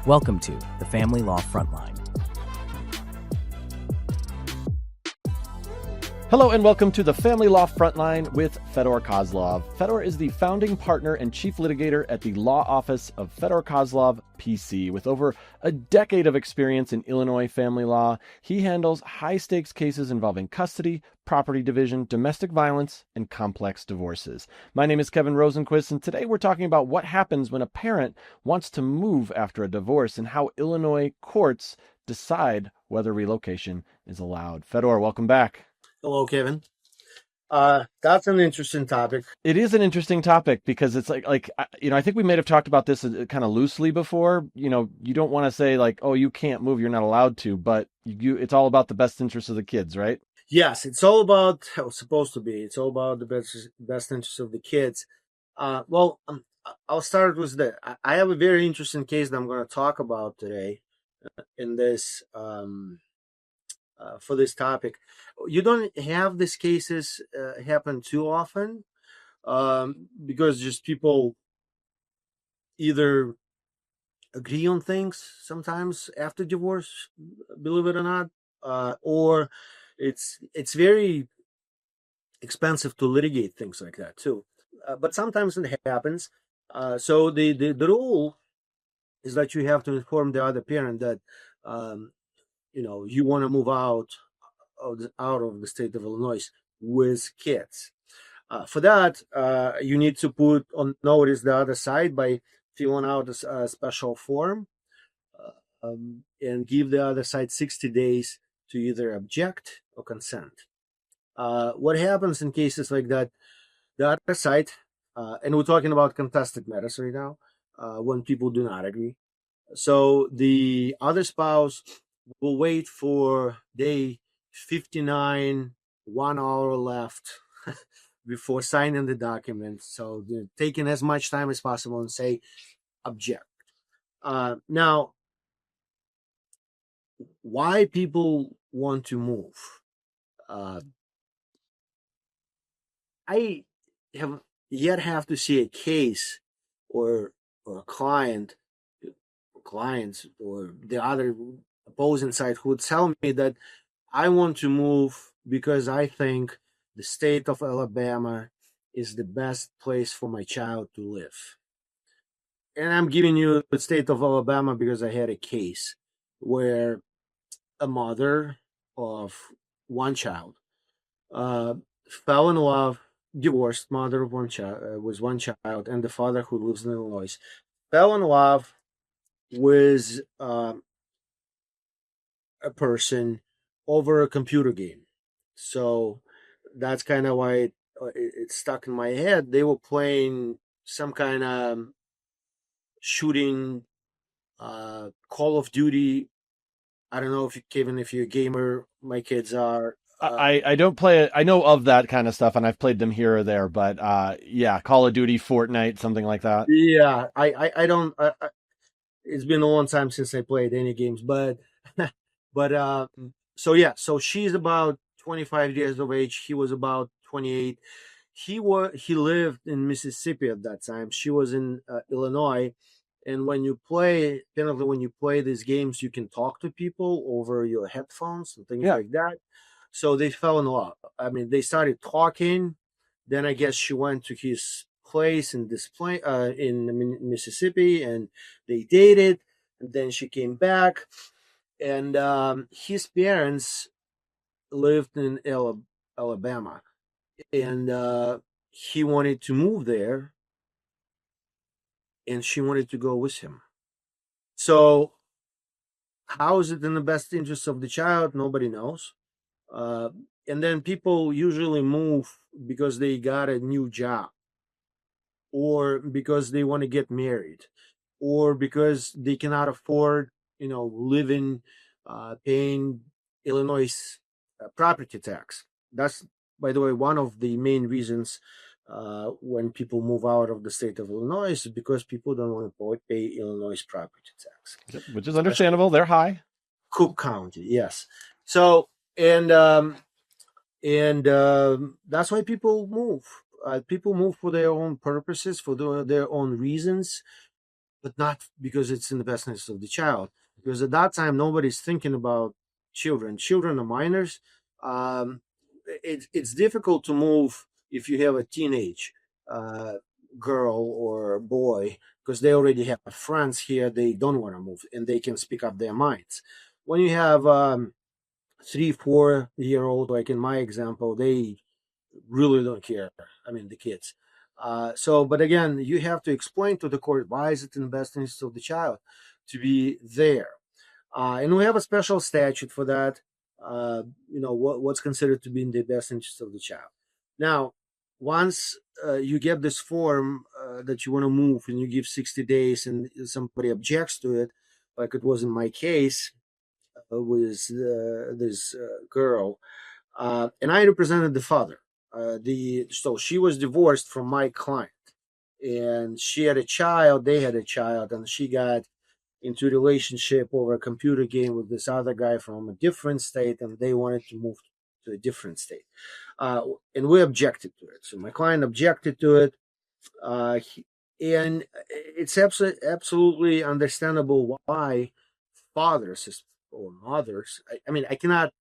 Welcome to the Family Law Frontline. Hello and welcome to the Family Law Frontline with Fedor Kozlov. Fedor is the founding partner and chief litigator at the law office of Fedor Kozlov, PC. With over a decade of experience in Illinois family law, he handles high-stakes cases involving custody, property division, domestic violence, and complex divorces. My name is Kevin Rosenquist, and today we're talking about what happens when a parent wants to move after a divorce and how Illinois courts decide whether relocation is allowed. Fedor, welcome back. Hello, Kevin. That's an interesting topic. It is an interesting topic because it's I think we may have talked about this kind of loosely before. You don't want to say like, oh, you can't move, you're not allowed to, but it's all about the best interest of the kids, right? Yes, it's all about how it's supposed to be. It's all about the best interest of the kids. I'll start with that. I have a very interesting case that I'm going to talk about today in this for this topic. You don't have these cases happen too often because just people either agree on things sometimes after divorce, believe it or not, or it's very expensive to litigate things like that too. But sometimes it happens. So the rule is that you have to inform the other parent that you want to move out of the state of Illinois with kids. For that, you need to put on notice the other side by filling out a special form and give the other side 60 days to either object or consent. What happens in cases like that, the other side, and we're talking about contested matters right now, when people do not agree. So the other spouse will wait for day 59, 1 hour left before signing the document. So they're taking as much time as possible and say, object. Now, why people want to move? I have to see a case or a clients or the other opposing side who would tell me that I want to move because I think the state of Alabama is the best place for my child to live. And I'm giving you the state of Alabama because I had a case where a mother of one child fell in love, divorced mother of one child, was one child, and the father who lives in Illinois fell in love with a person over a computer game. So that's kind of why it stuck in my head. They were playing some kind of shooting, Call of Duty. I don't know Kevin, if you're a gamer. My kids are. I don't play it. I know of that kind of stuff, and I've played them here or there. But Call of Duty, Fortnite, something like that. Yeah, I don't. It's been a long time since I played any games, but so she's about 25 years of age. He was about 28. He lived in Mississippi at that time. She was in Illinois. And when you play these games, you can talk to people over your headphones and things like that. So they fell in love. I mean, they started talking. Then I guess she went to his place in Mississippi, and they dated. And then she came back, and his parents lived in Alabama, and he wanted to move there, and she wanted to go with him. So how is it in the best interest of the child? Nobody knows. And then people usually move because they got a new job, or because they want to get married, or because they cannot afford, living, paying Illinois property tax. That's, by the way, one of the main reasons when people move out of the state of Illinois is because people don't want to pay Illinois property tax. Which is understandable. They're high. Cook County, yes. So, and that's why people move. People move for their own purposes, for their own reasons. but not because it's in the best interest of the child. Because at that time, nobody's thinking about children. Children are minors. Um, it's difficult to move if you have a teenage uh, girl or boy, because they already have friends here. They don't want to move, and they can speak up their minds. When you have 3, 4 year old, like in my example, they really don't care. I mean, the kids. But again, you have to explain to the court why is it in the best interest of the child to be there. And we have a special statute for that. What's considered to be in the best interest of the child. Now, once you get this form that you want to move, and you give 60 days, and somebody objects to it, like it was in my case with this girl, and I represented the father. So she was divorced from my client, and she had a child. They had a child, and she got into a relationship over a computer game with this other guy from a different state, and they wanted to move to a different state. And we objected to it. So my client objected to it, and it's absolutely understandable why fathers or mothers. I mean, I cannot.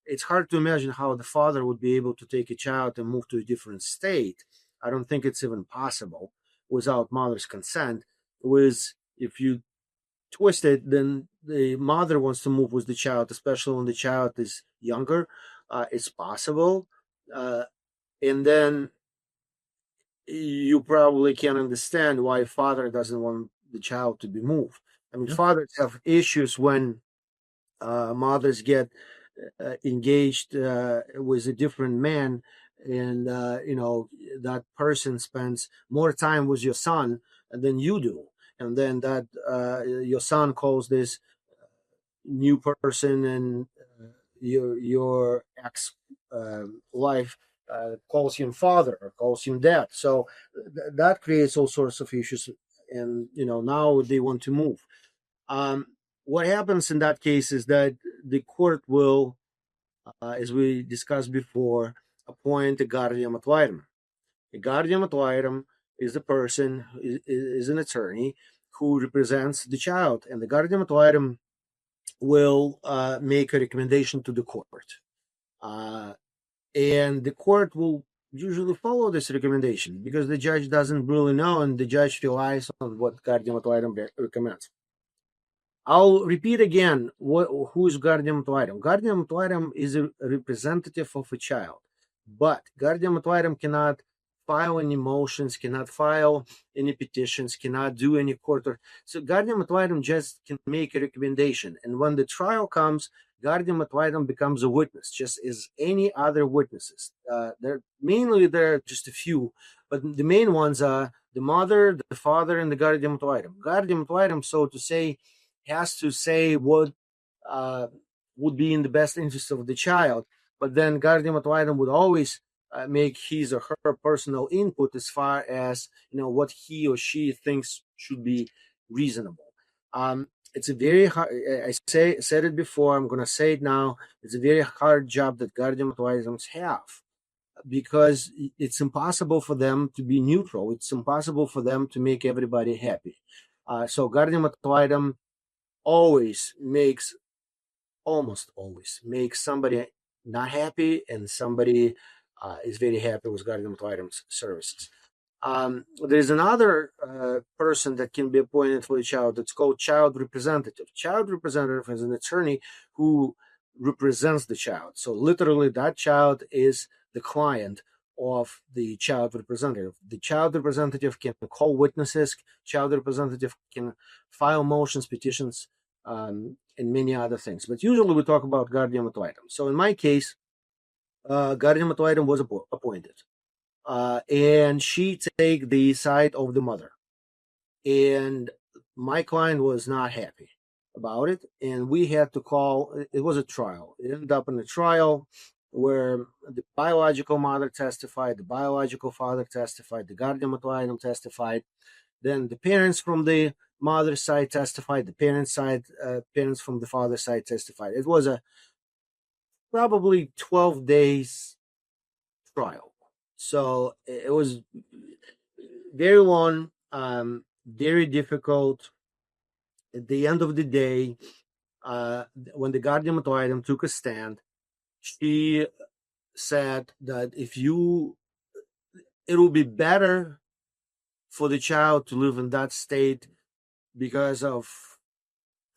It's hard to imagine how the father would be able to take a child and move to a different state. I don't think it's even possible without mother's consent. With if you twist it, then the mother wants to move with the child, especially when the child is younger. It's possible, and then you probably can understand why father doesn't want the child to be moved. I mean, fathers have issues when mothers get engaged with a different man, and that person spends more time with your son than you do, and then that your son calls this new person, and your ex wife calls him father or calls him dad. So that creates all sorts of issues, and now they want to move. Um, what happens in that case is that the court will, as we discussed before, appoint a guardian ad litem. A guardian ad litem is the person, is an attorney who represents the child, and the guardian ad litem will make a recommendation to the court. And the court will usually follow this recommendation because the judge doesn't really know, and the judge relies on what guardian ad litem recommends. I'll repeat again who is guardian ad litem. Guardian ad litem is a representative of a child, but guardian ad litem cannot file any motions, cannot file any petitions, cannot do any court order. So guardian ad litem just can make a recommendation, and when the trial comes, guardian ad litem becomes a witness, just as any other witnesses. There are just a few, but the main ones are the mother, the father, and the guardian ad litem. Guardian ad litem, so to say, has to say what would be in the best interest of the child, but then guardian ad litem would always make his or her personal input as far as what he or she thinks should be reasonable. It's a very hard. Said it before. I'm gonna say it now. It's a very hard job that guardian ad litems have, because it's impossible for them to be neutral. It's impossible for them to make everybody happy. So guardian ad litem almost always makes somebody not happy, and somebody is very happy with guardian ad litem's services. There's another person that can be appointed for the child. That's called child representative. Child representative is an attorney who represents the child. So literally, that child is the client of the child representative. The child representative can call witnesses. Child representative can file motions, petitions, and many other things. But usually we talk about guardian ad litem. So in my case, guardian ad litem was appointed. And she take the side of the mother, and my client was not happy about it, and we had to call. It was a trial. It ended up in a trial where the biological mother testified, the biological father testified, the guardian ad litem testified, then the parents from the mother's side testified, the parents from the father's side testified. It was a probably 12 days trial. So it was very long, very difficult, at the end of the day, when the guardian ad litem took a stand, she said that it will be better for the child to live in that state because of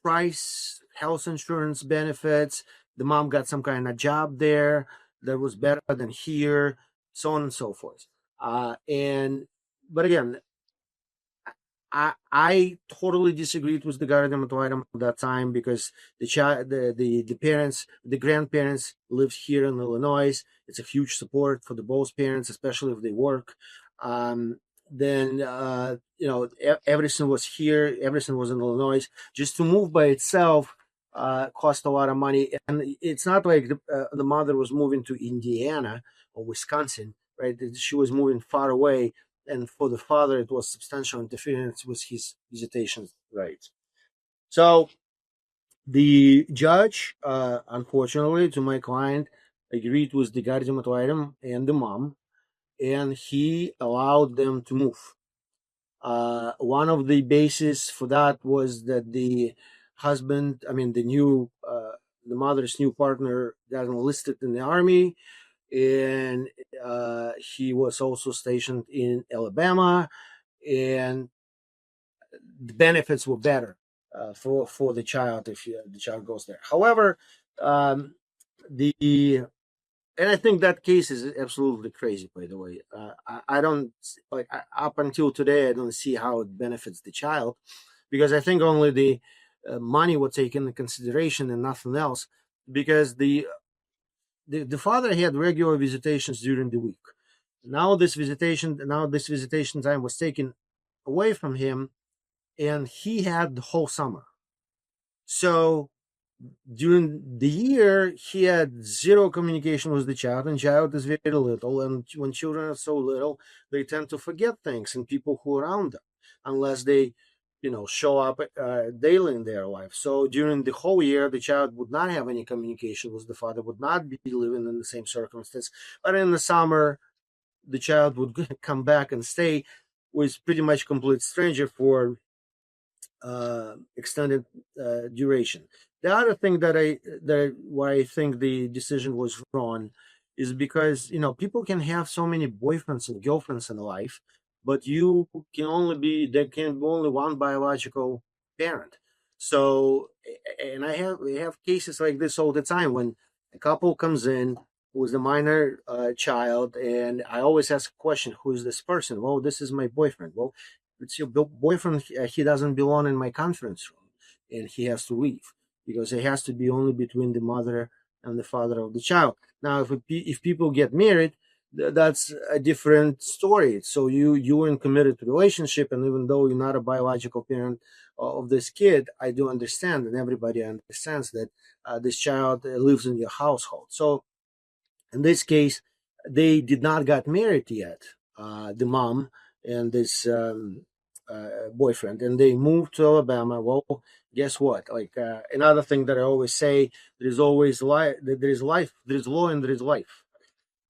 price, health insurance benefits. The mom got some kind of job there that was better than here, so on and so forth. But again, I totally disagreed with the guardian ad litem at that time because the parents, the grandparents lived here in Illinois. It's a huge support for the both parents, especially if they work. Then everything was here, everything was in Illinois. Just to move by itself cost a lot of money, and it's not like the mother was moving to Indiana or Wisconsin, right? She was moving far away, and for the father, it was substantial interference with his visitation rights. So the judge, unfortunately, to my client, agreed with the guardian ad litem and the mom, and he allowed them to move. One of the bases for that was that the husband, the mother's new partner got enlisted in the army, and he was also stationed in Alabama, and the benefits were better for the child if the child goes there. However, the and I think that case is absolutely crazy. By the way, I don't like up until today. I don't see how it benefits the child because I think only the money was taken into consideration and nothing else. Because the father had regular visitations during the week. Now this visitation time was taken away from him, and he had the whole summer. So during the year, he had zero communication with the child, and child is very little. And when children are so little, they tend to forget things and people who are around them, unless they, show up daily in their life. So during the whole year, the child would not have any communication with the father, would not be living in the same circumstance. But in the summer, the child would come back and stay with pretty much complete stranger for extended duration. The other thing why I think the decision was wrong is because people can have so many boyfriends and girlfriends in life, but there can be only one biological parent. So, and we have cases like this all the time when a couple comes in with a minor child, and I always ask a question: who is this person? Well, this is my boyfriend. Well, it's your boyfriend. He doesn't belong in my conference room, and he has to leave because it has to be only between the mother and the father of the child. Now, if people get married, that's a different story. So you're in committed relationship, and even though you're not a biological parent of this kid, I do understand, and everybody understands that this child lives in your household. So in this case, they did not got married yet. The mom and this boyfriend, and they moved to Alabama. Well, guess what? Like another thing that I always say, there is always life. There is life. There is law, and there is life.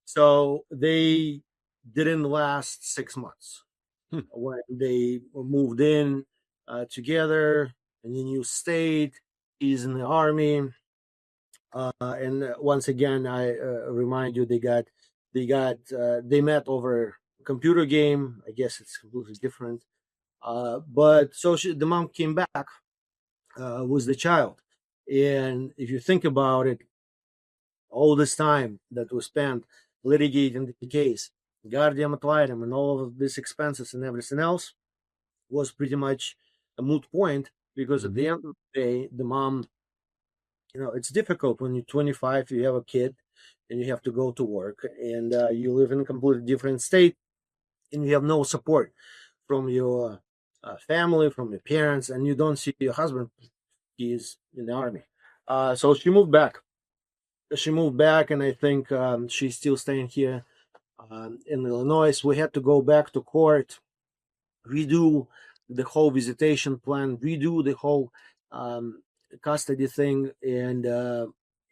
So they didn't last 6 months when they moved in together in a new state. He's in the army. And once again, I remind you, they met over a computer game. I guess it's completely different. But so the mom came back with the child, and if you think about it, all this time that was spent litigating the case, guardian ad litem, and all of these expenses and everything else was pretty much a moot point because at the end of the day, the mom, it's difficult when you're 25, you have a kid, and you have to go to work, and you live in a completely different state, and you have no support from your family, from your parents, and you don't see your husband. He is in the army. So she moved back. And I think she's still staying here in Illinois. We had to go back to court, redo the whole visitation plan, redo the whole custody thing, and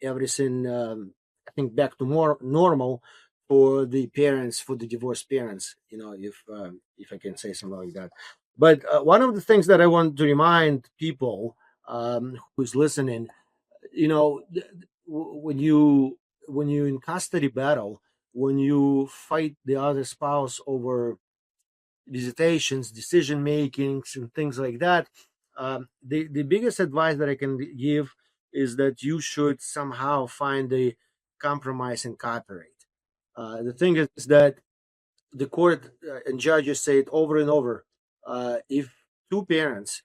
everything. I think back to more normal for the parents, for the divorced parents. If I can say something like that. But one of the things that I want to remind people who's listening, when you in custody battle, when you fight the other spouse over visitations, decision makings, and things like that, the biggest advice that I can give is that you should somehow find a compromise and cooperate. The thing is that the court and judges say it over and over. If two parents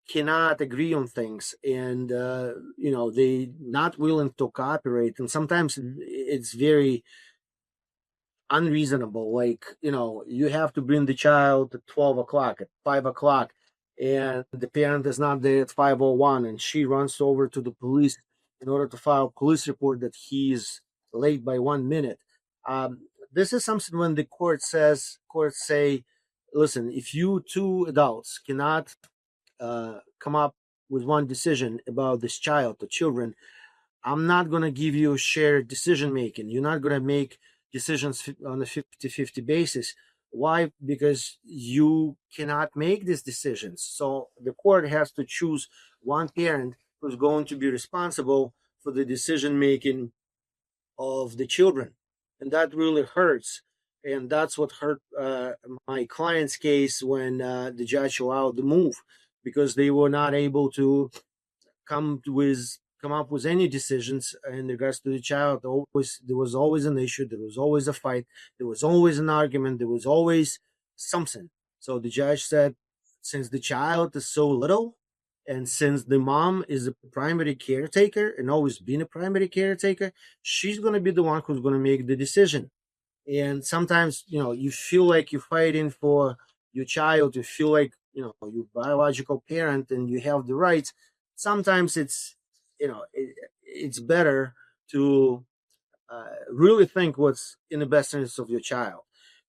cannot agree on things, and they not willing to cooperate, and sometimes it's very unreasonable, like you have to bring the child at 12 o'clock, at 5 o'clock, and the parent is not there at 5:01, and she runs over to the police in order to file a police report that he's late by 1 minute. This is something when the courts say, listen, if you two adults cannot come up with one decision about this child or children, I'm not going to give you shared decision making. You're not going to make decisions on a 50-50 basis. Why? Because you cannot make these decisions. So the court has to choose one parent who's going to be responsible for the decision making of the children. And that really hurts. And that's what hurt my client's case when the judge allowed the move, because they were not able to come up with any decisions in regards to the child. There was always an issue. There was always a fight. There was always an argument. There was always something. So the judge said, since the child is so little, and since the mom is a primary caretaker and always been a primary caretaker, she's going to be the one who's going to make the decision. And sometimes, you feel like you're fighting for your child. You feel like, your biological parent and you have the rights. Sometimes it's better to really think what's in the best interest of your child,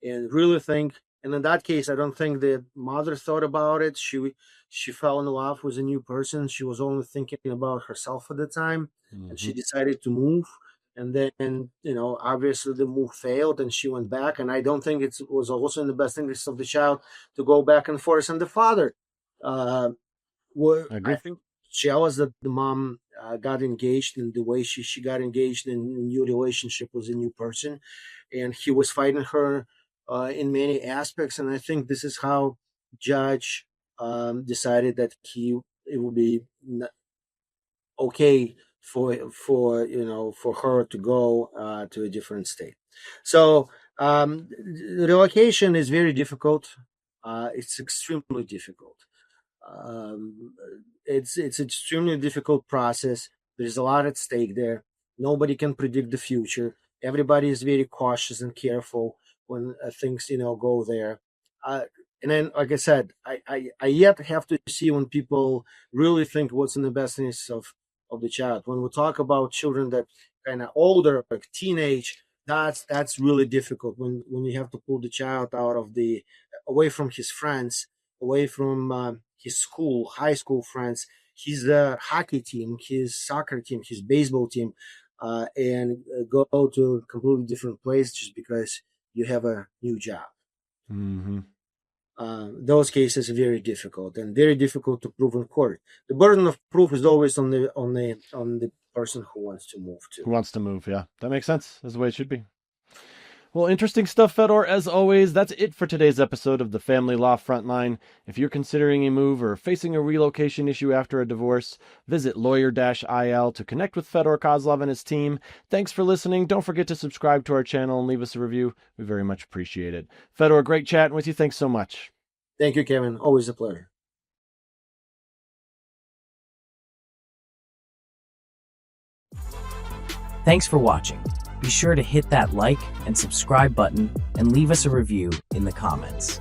and really think. And in that case, I don't think the mother thought about it. She fell in love with a new person. She was only thinking about herself at the time, and she decided to move. And then, obviously the move failed and she went back. And I don't think it was also in the best interest of the child to go back and forth. And the father, I think, jealous that the mom got engaged in the way she got engaged in a new relationship with a new person. And he was fighting her in many aspects. And I think this is how judge decided that it would be okay for her to go to a different state. So relocation is very difficult. It's extremely difficult. It's extremely difficult process. There's a lot at stake there. Nobody can predict the future. Everybody is very cautious and careful when things go there. And then, like I said, I yet have to see when people really think what's in the best interest of the child. When we talk about children that kind of older, like teenage, that's really difficult when you have to pull the child away from his friends, away from his school, high school friends, his hockey team, his soccer team, his baseball team, and go to a completely different place just because you have a new job. Those cases are very difficult and very difficult to prove in court. The burden of proof is always on the person who wants to move to. Who wants to move? Yeah, that makes sense. That's the way it should be. Well, interesting stuff, Fedor. As always, that's it for today's episode of the Family Law Frontline. If you're considering a move or facing a relocation issue after a divorce, visit lawyer-il to connect with Fedor Kozlov and his team. Thanks for listening. Don't forget to subscribe to our channel and leave us a review. We very much appreciate it. Fedor, great chatting with you. Thanks so much. Thank you, Kevin. Always a pleasure. Thanks for watching. Be sure to hit that like and subscribe button and leave us a review in the comments.